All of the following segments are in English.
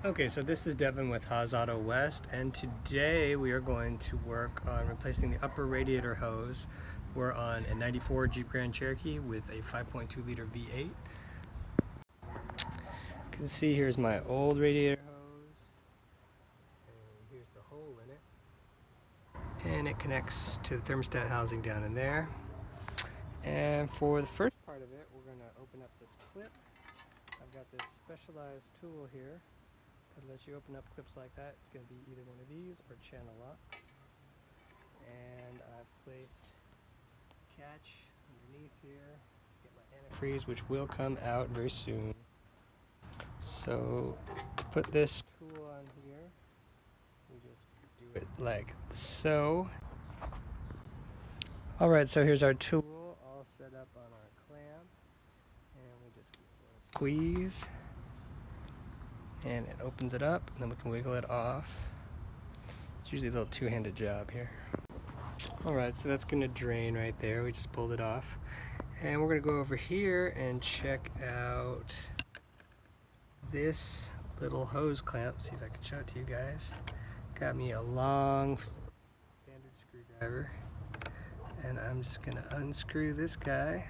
Okay, so this is Devin with Haas Auto West, and today we are going to work on replacing the upper radiator hose. We're on a 94 Jeep Grand Cherokee with a 5.2 liter V8. You can see here's my old radiator hose, and here's the hole in it. And it connects to the thermostat housing down in there. And for the first part of it, we're going to open up this clip. I've got this specialized tool here that lets you open up clips like that. It's going to be either one of these or channel locks. And I've placed a catch underneath here. Get my antifreeze, which will come out very soon. So to put this tool on here, we just do it like so. Alright, so here's our tool all set up on our clamp. And we just give it a squeeze. And it opens it up, and then we can wiggle it off. It's usually a little two-handed job here. Alright, so that's going to drain right there. We just pulled it off. And we're going to go over here and check out this little hose clamp. See if I can show it to you guys. Got me a long standard screwdriver. And I'm just going to unscrew this guy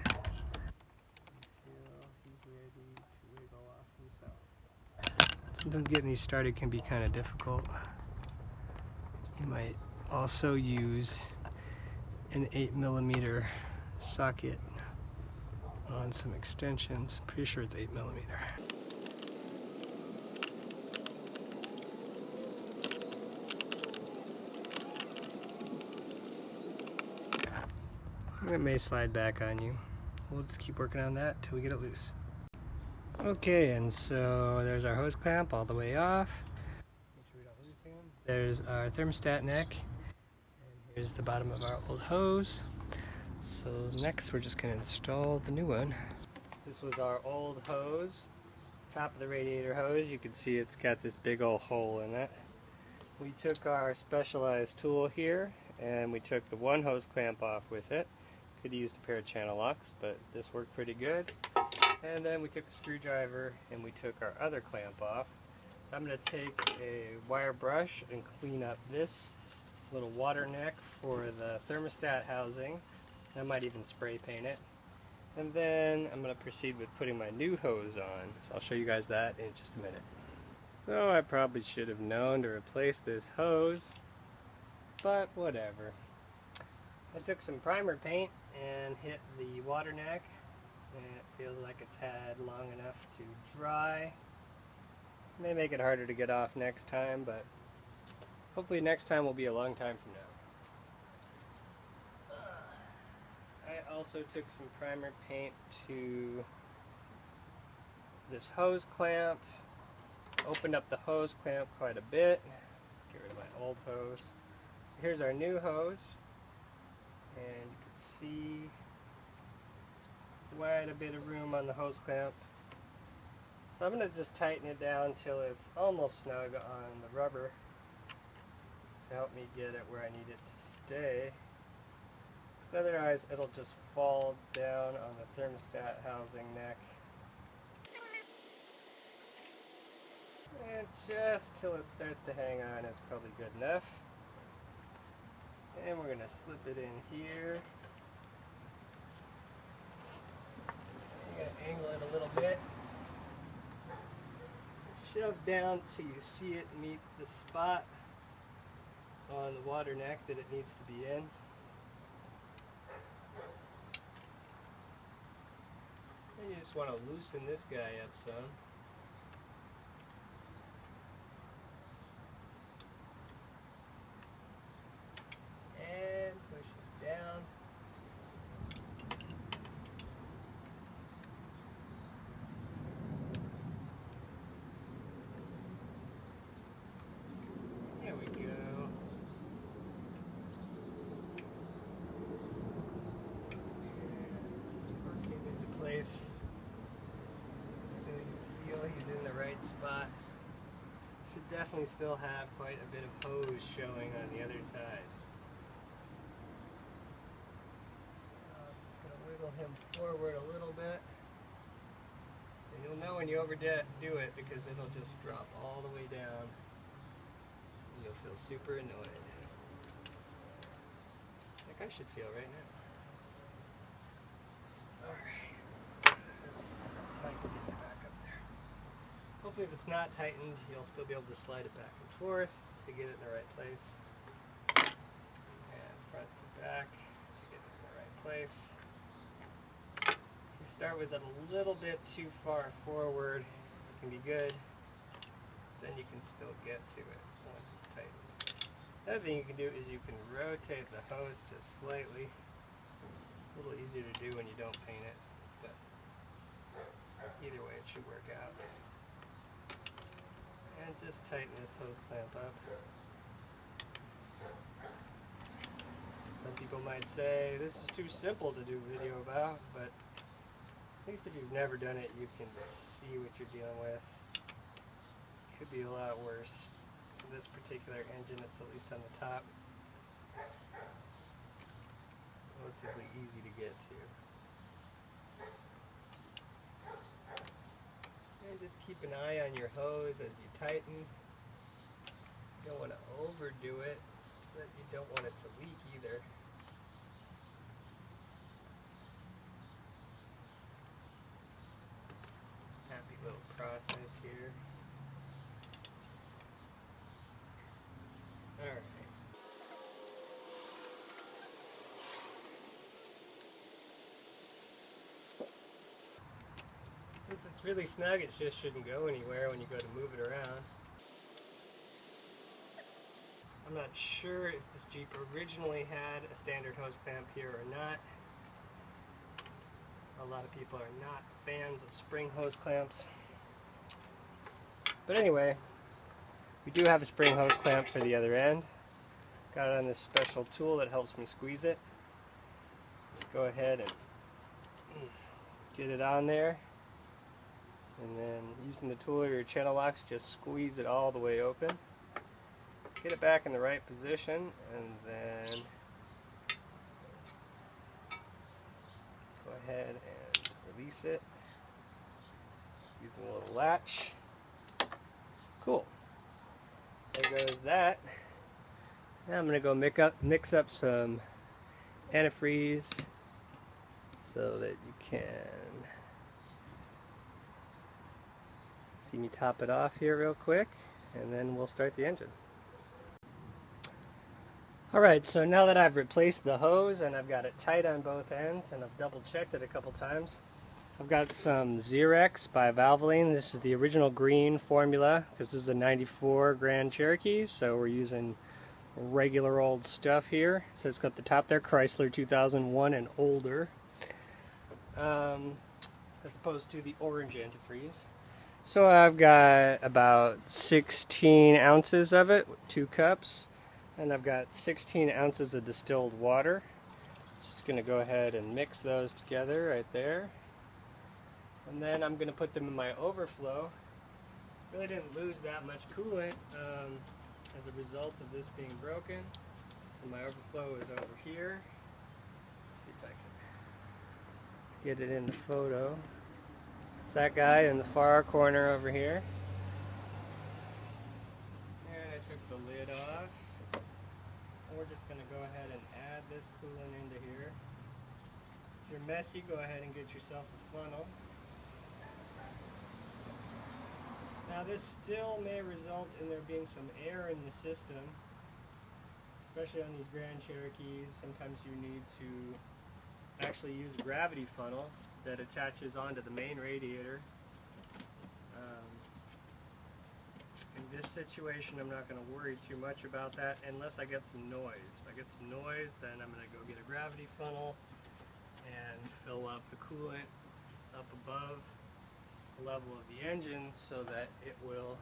until he's ready to wiggle off himself. Sometimes getting these started can be kind of difficult. You might also use an 8mm socket on some extensions. Pretty sure it's 8mm. It may slide back on you. We'll just keep working on that till we get it loose. Okay, and so there's our hose clamp all the way off. Make sure we don't lose him. There's our thermostat neck. And here's the bottom of our old hose. So next we're just going to install the new one. This was our old hose. Top of the radiator hose, you can see it's got this big old hole in it. We took our specialized tool here and we took the one hose clamp off with it. Could have used a pair of channel locks, but this worked pretty good. And then we took a screwdriver and we took our other clamp off. So I'm going to take a wire brush and clean up this little water neck for the thermostat housing. I might even spray paint it. And then I'm going to proceed with putting my new hose on. So I'll show you guys that in just a minute. So I probably should have known to replace this hose, but whatever. I took some primer paint and hit the water neck, and it feels like it's had long enough to dry. It may make it harder to get off next time, but hopefully next time will be a long time from now. I also took some primer paint to this hose clamp, opened up the hose clamp quite a bit, get rid of my old hose. So here's our new hose, and you can see quite a bit of room on the hose clamp. So I'm going to just tighten it down till it's almost snug on the rubber to help me get it where I need it to stay. Because otherwise it'll just fall down on the thermostat housing neck. And just till it starts to hang on is probably good enough. And we're going to slip it in here. You're going to angle it a little bit. Shove down till you see it meet the spot on the water neck that it needs to be in. And you just want to loosen this guy up some. And push it down. There we go. Just work him into place so you feel he's in the right spot. Should definitely still have quite a bit of hose showing on the other side. I'm just going to wiggle him forward a little bit. And you You'll know when you overdo it because it'll just drop all the way down. And you'll feel super annoyed. Like I should feel right now. Alright. Let's tighten it back up there. Hopefully if it's not tightened, you'll still be able to slide it back and forth to get it in the right place. And front to back to get it in the right place. You start with it a little bit too far forward, it can be good, then you can still get to it once it's tightened. The other thing you can do is you can rotate the hose just slightly. A little easier to do when you don't paint it, but either way it should work out. And just tighten this hose clamp up. Some people might say this is too simple to do a video about, but at least if you've never done it, you can see what you're dealing with. Could be a lot worse. For this particular engine, it's at least on the top. Relatively easy to get to. And just keep an eye on your hose as you tighten. You don't want to overdo it, but you don't want it to leak either. Happy little process here. Alright. Since it's really snug, it just shouldn't go anywhere when you go to move it around. I'm not sure if this Jeep originally had a standard hose clamp here or not. A lot of people are not fans of spring hose clamps. But anyway, we do have a spring hose clamp for the other end. Got it on this special tool that helps me squeeze it. Let's go ahead and get it on there. And then using the tool or your channel locks, just squeeze it all the way open. Get it back in the right position, and then go ahead and release it using a little latch. Cool. There goes that. Now I'm going to go mix up some antifreeze so that you can see me top it off here real quick, and then we'll start the engine. Alright, so now that I've replaced the hose and I've got it tight on both ends and I've double checked it a couple times, I've got some Xerox by Valvoline. This is the original green formula because this is a 94 Grand Cherokee, so we're using regular old stuff here. So it's got the top there, Chrysler 2001 and older, as opposed to the orange antifreeze. So I've got about 16 ounces of it, 2 cups. And I've got 16 ounces of distilled water. Just going to go ahead and mix those together right there. And then I'm going to put them in my overflow. Really didn't lose that much coolant as a result of this being broken. So my overflow is over here. Let's see if I can get it in the photo. It's that guy in the far corner over here. And I took the lid off. We're just going to go ahead and add this coolant into here. If you're messy, go ahead and get yourself a funnel. Now this still may result in there being some air in the system, especially on these Grand Cherokees. Sometimes you need to actually use a gravity funnel that attaches onto the main radiator. In this situation, I'm not going to worry too much about that unless I get some noise. If I get some noise, then I'm going to go get a gravity funnel and fill up the coolant up above the level of the engine so that it will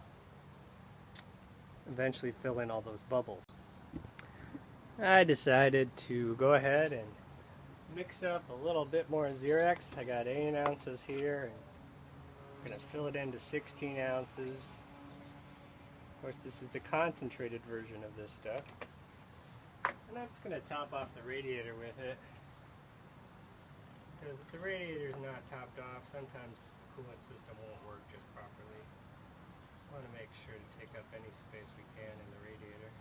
eventually fill in all those bubbles. I decided to go ahead and mix up a little bit more Xerox. I got 8 ounces here, and I'm going to fill it into 16 ounces. Of course, this is the concentrated version of this stuff. And I'm just going to top off the radiator with it. Because if the radiator is not topped off, sometimes coolant system won't work just properly. We want to make sure to take up any space we can in the radiator.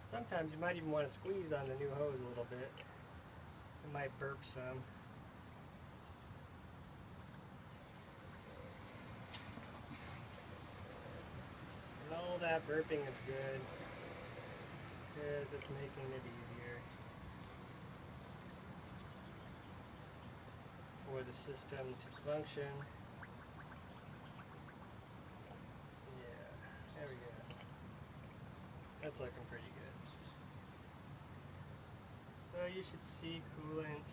Sometimes you might even want to squeeze on the new hose a little bit. It might burp some. And all that burping is good because it's making it easier for the system to function. Yeah, there we go. That's looking pretty good. So you should see coolant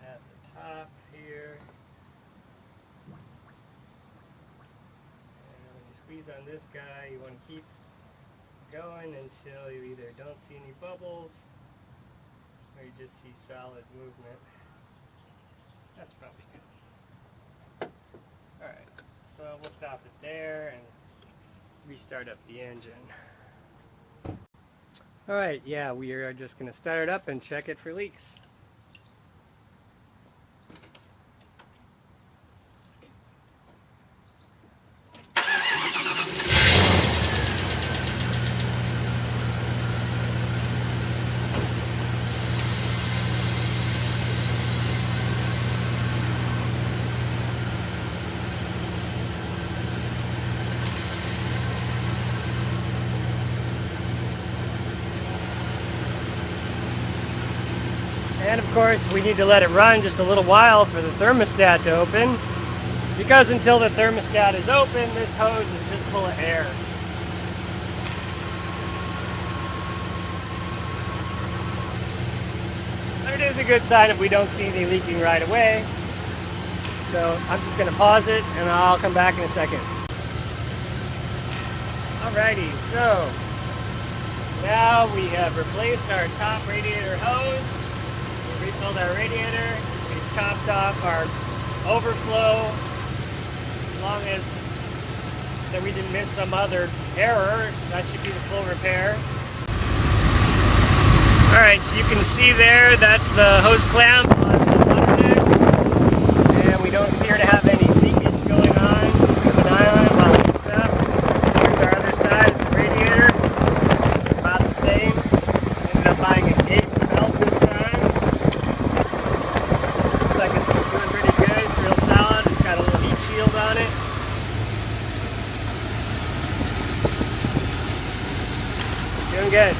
at the top here. And when you squeeze on this guy, you want to keep going until you either don't see any bubbles or you just see solid movement. That's probably good. Alright, so we'll stop it there and restart up the engine. Alright, yeah, we are just going to start it up and check it for leaks. And of course, we need to let it run just a little while for the thermostat to open, because until the thermostat is open, this hose is just full of air. But it is a good sign if we don't see any leaking right away. So I'm just going to pause it and I'll come back in a second. Alrighty, so now we have replaced our top radiator hose. Refilled our radiator, we've chopped off our overflow, as long as that we didn't miss some other error. That should be the full repair. Alright, so you can see there, that's the hose clamp on the water neck, and we don't appear to have any leakage going on. Just keep an eye on it while it heats up. Here's our other side of the radiator. It's about the same. Ended up buying a gate belt this time. On it. Doing good.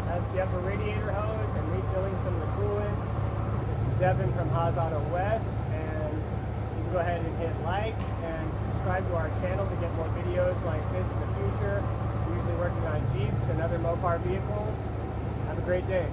That's the upper radiator hose and refilling some of the coolant. This is Devin from Haas Auto West, and you can go ahead and hit like and subscribe to our channel to get more videos like this in the future. We're usually working on Jeeps and other Mopar vehicles. Have a great day.